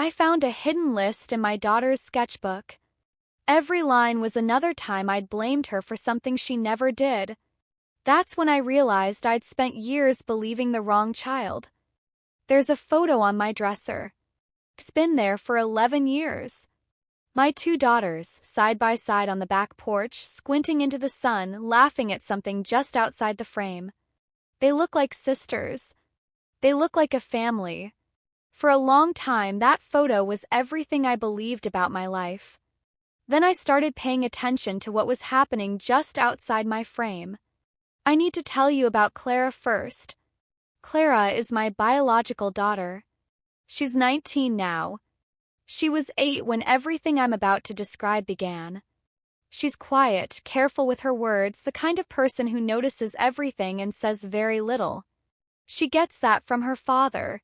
I found a hidden list in my daughter's sketchbook. Every line was another time I'd blamed her for something she never did. That's when I realized I'd spent years believing the wrong child. There's a photo on my dresser. It's been there for 11 years. My two daughters, side by side on the back porch, squinting into the sun, laughing at something just outside the frame. They look like sisters. They look like a family. For a long time, that photo was everything I believed about my life. Then I started paying attention to what was happening just outside my frame. I need to tell you about Clara first. Clara is my biological daughter. She's 19 now. She was 8 when everything I'm about to describe began. She's quiet, careful with her words, the kind of person who notices everything and says very little. She gets that from her father.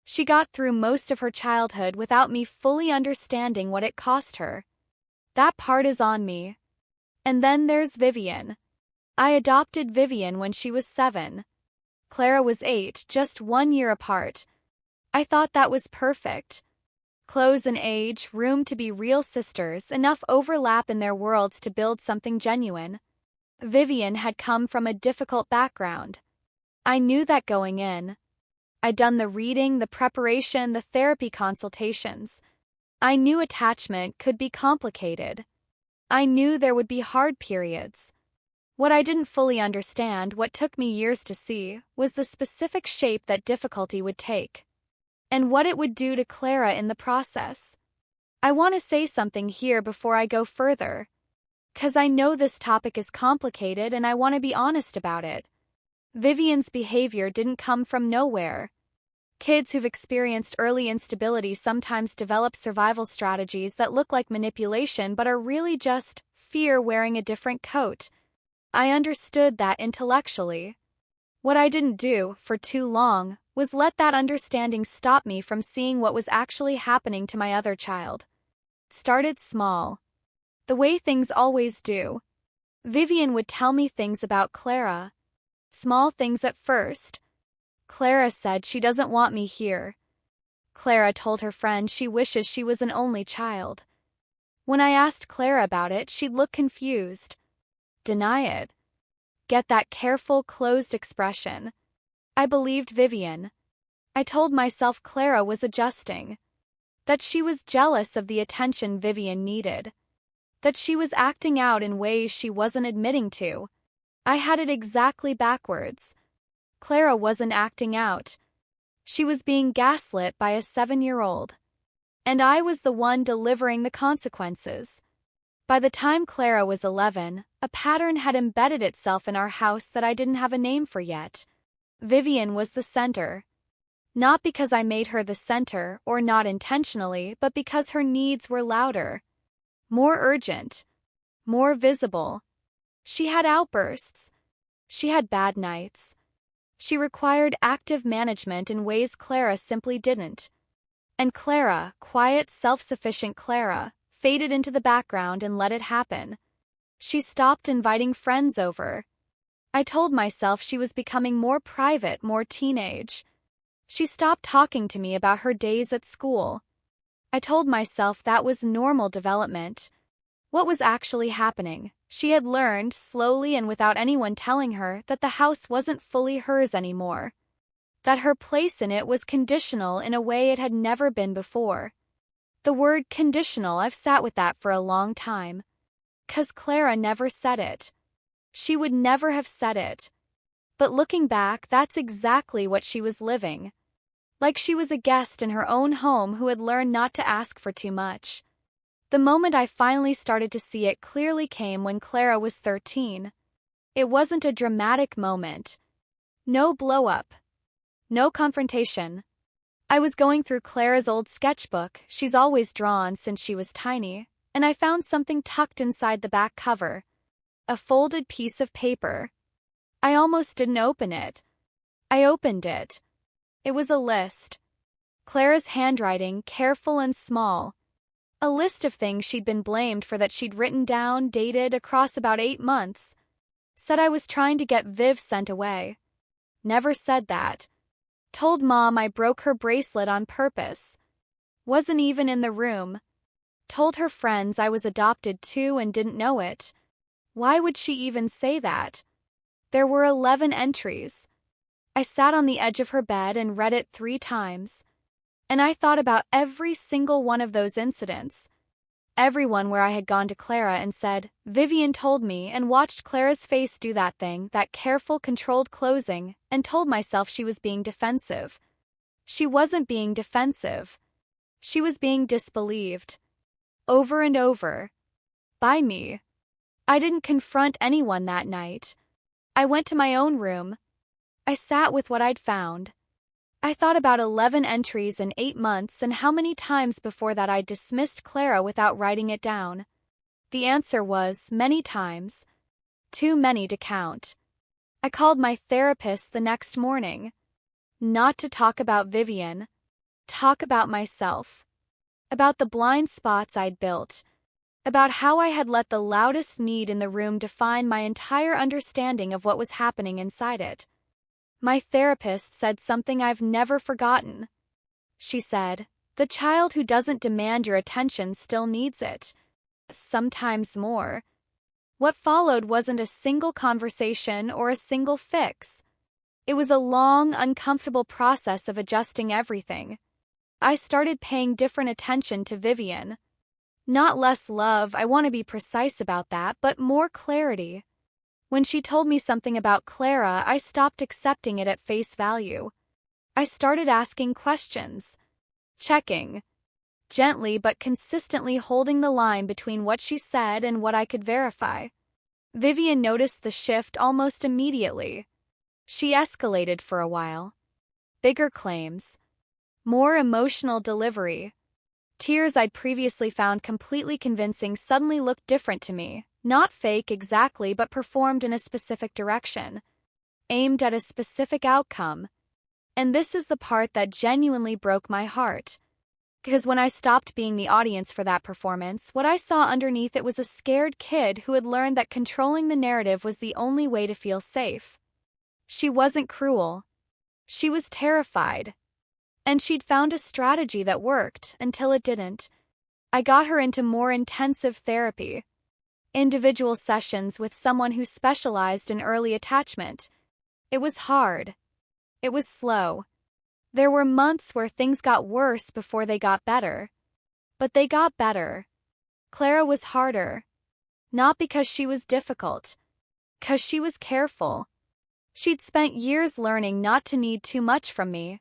She got through most of her childhood without me fully understanding what it cost her. That part is on me. And then there's Vivian. I adopted Vivian when she was 7. Clara was 8, just 1 year apart. I thought that was perfect. Close in age, room to be real sisters, enough overlap in their worlds to build something genuine. Vivian had come from a difficult background. I knew that going in. I'd done the reading, the preparation, the therapy consultations. I knew attachment could be complicated. I knew there would be hard periods. What I didn't fully understand, what took me years to see, was the specific shape that difficulty would take. And what it would do to Clara in the process. I want to say something here before I go further. 'Cause I know this topic is complicated and I want to be honest about it. Vivian's behavior didn't come from nowhere. Kids who've experienced early instability sometimes develop survival strategies that look like manipulation but are really just fear wearing a different coat. I understood that intellectually. What I didn't do, for too long, was let that understanding stop me from seeing what was actually happening to my other child. It started small. The way things always do. Vivian would tell me things about Clara. Small things at first. Clara said she doesn't want me here. Clara told her friend she wishes she was an only child. When I asked Clara about it, she'd look confused. Deny it. Get that careful, closed expression. I believed Vivian. I told myself Clara was adjusting. That she was jealous of the attention Vivian needed. That she was acting out in ways she wasn't admitting to. I had it exactly backwards. Clara wasn't acting out. She was being gaslit by a 7-year-old. And I was the one delivering the consequences. By the time Clara was 11, a pattern had embedded itself in our house that I didn't have a name for yet. Vivian was the center. Not because I made her the center, or not intentionally, but because her needs were louder. More urgent. More visible. She had outbursts. She had bad nights. She required active management in ways Clara simply didn't. And Clara, quiet, self-sufficient Clara, faded into the background and let it happen. She stopped inviting friends over. I told myself she was becoming more private, more teenage. She stopped talking to me about her days at school. I told myself that was normal development. What was actually happening? She had learned, slowly and without anyone telling her, that the house wasn't fully hers anymore. That her place in it was conditional in a way it had never been before. The word conditional, I've sat with that for a long time. 'Cause Clara never said it. She would never have said it. But looking back, that's exactly what she was living. Like she was a guest in her own home who had learned not to ask for too much. The moment I finally started to see it clearly came when Clara was 13. It wasn't a dramatic moment. No blow-up. No confrontation. I was going through Clara's old sketchbook she's always drawn since she was tiny, and I found something tucked inside the back cover. A folded piece of paper. I almost didn't open it. I opened it. It was a list. Clara's handwriting, careful and small. A list of things she'd been blamed for that she'd written down, dated, across about 8 months. Said I was trying to get Viv sent away. Never said that. Told Mom I broke her bracelet on purpose. Wasn't even in the room. Told her friends I was adopted too and didn't know it. Why would she even say that? There were 11 entries. I sat on the edge of her bed and read it 3 times. And I thought about every single one of those incidents. Everyone where I had gone to Clara and said, Vivian told me, and watched Clara's face do that thing, that careful, controlled closing, and told myself she was being defensive. She wasn't being defensive. She was being disbelieved. Over and over. By me. I didn't confront anyone that night. I went to my own room. I sat with what I'd found. I thought about 11 entries in 8 months and how many times before that I'd dismissed Clara without writing it down. The answer was, many times. Too many to count. I called my therapist the next morning. Not to talk about Vivian. Talk about myself. About the blind spots I'd built. About how I had let the loudest need in the room define my entire understanding of what was happening inside it. My therapist said something I've never forgotten. She said, "The child who doesn't demand your attention still needs it. Sometimes more." What followed wasn't a single conversation or a single fix. It was a long, uncomfortable process of adjusting everything. I started paying different attention to Vivian. Not less love, I want to be precise about that, but more clarity. When she told me something about Clara, I stopped accepting it at face value. I started asking questions. Checking. Gently but consistently holding the line between what she said and what I could verify. Vivian noticed the shift almost immediately. She escalated for a while. Bigger claims. More emotional delivery. Tears I'd previously found completely convincing suddenly looked different to me. Not fake exactly, but performed in a specific direction. Aimed at a specific outcome. And this is the part that genuinely broke my heart. Because when I stopped being the audience for that performance, what I saw underneath it was a scared kid who had learned that controlling the narrative was the only way to feel safe. She wasn't cruel. She was terrified. And she'd found a strategy that worked until it didn't. I got her into more intensive therapy. Individual sessions with someone who specialized in early attachment. It was hard. It was slow. There were months where things got worse before they got better. But they got better. Clara was harder. Not because she was difficult. 'Cause she was careful. She'd spent years learning not to need too much from me.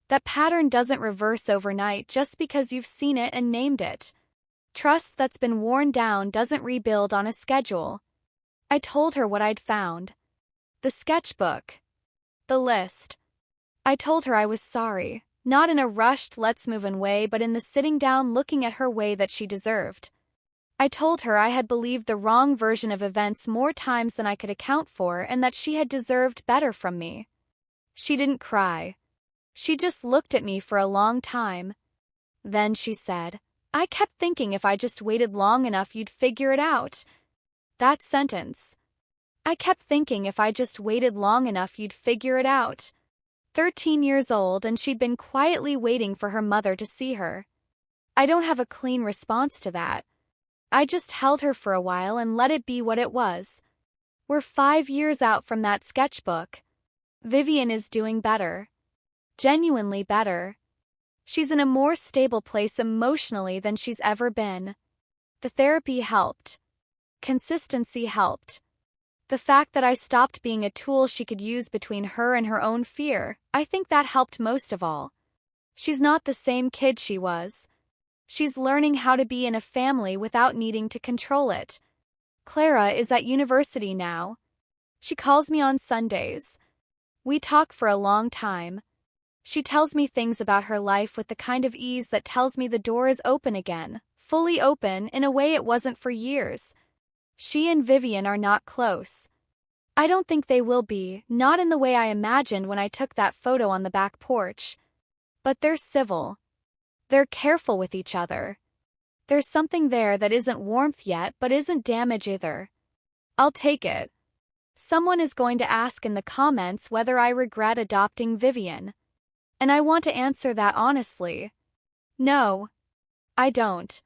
That pattern doesn't reverse overnight just because you've seen it and named it. Trust that's been worn down doesn't rebuild on a schedule. I told her what I'd found. The sketchbook. The list. I told her I was sorry, not in a rushed let's-move-on way, but in the sitting down looking at her way that she deserved. I told her I had believed the wrong version of events more times than I could account for and that she had deserved better from me. She didn't cry. She just looked at me for a long time. Then she said, "I kept thinking if I just waited long enough you'd figure it out." That sentence. I kept thinking if I just waited long enough you'd figure it out. 13 years old, and she'd been quietly waiting for her mother to see her. I don't have a clean response to that. I just held her for a while and let it be what it was. We're 5 years out from that sketchbook. Vivian is doing better. Genuinely better. She's in a more stable place emotionally than she's ever been. The therapy helped. Consistency helped. The fact that I stopped being a tool she could use between her and her own fear, I think that helped most of all. She's not the same kid she was. She's learning how to be in a family without needing to control it. Clara is at university now. She calls me on Sundays. We talk for a long time. She tells me things about her life with the kind of ease that tells me the door is open again, fully open in a way it wasn't for years. She and Vivian are not close. I don't think they will be, not in the way I imagined when I took that photo on the back porch. But they're civil. They're careful with each other. There's something there that isn't warmth yet, but isn't damage either. I'll take it. Someone is going to ask in the comments whether I regret adopting Vivian. And I want to answer that honestly. No, I don't.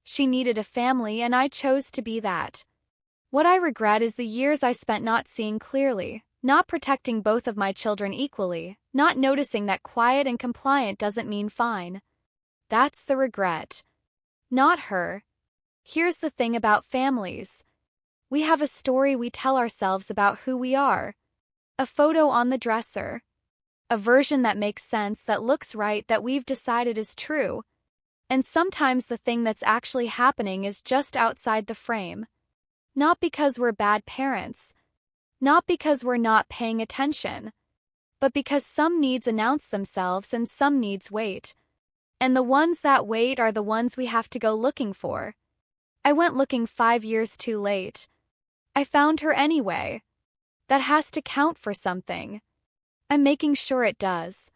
She needed a family and I chose to be that. What I regret is the years I spent not seeing clearly, not protecting both of my children equally, not noticing that quiet and compliant doesn't mean fine. That's the regret. Not her. Here's the thing about families. We have a story we tell ourselves about who we are. A photo on the dresser. A version that makes sense, that looks right, that we've decided is true. And sometimes the thing that's actually happening is just outside the frame. Not because we're bad parents. Not because we're not paying attention. But because some needs announce themselves and some needs wait. And the ones that wait are the ones we have to go looking for. I went looking 5 years too late. I found her anyway. That has to count for something. I'm making sure it does.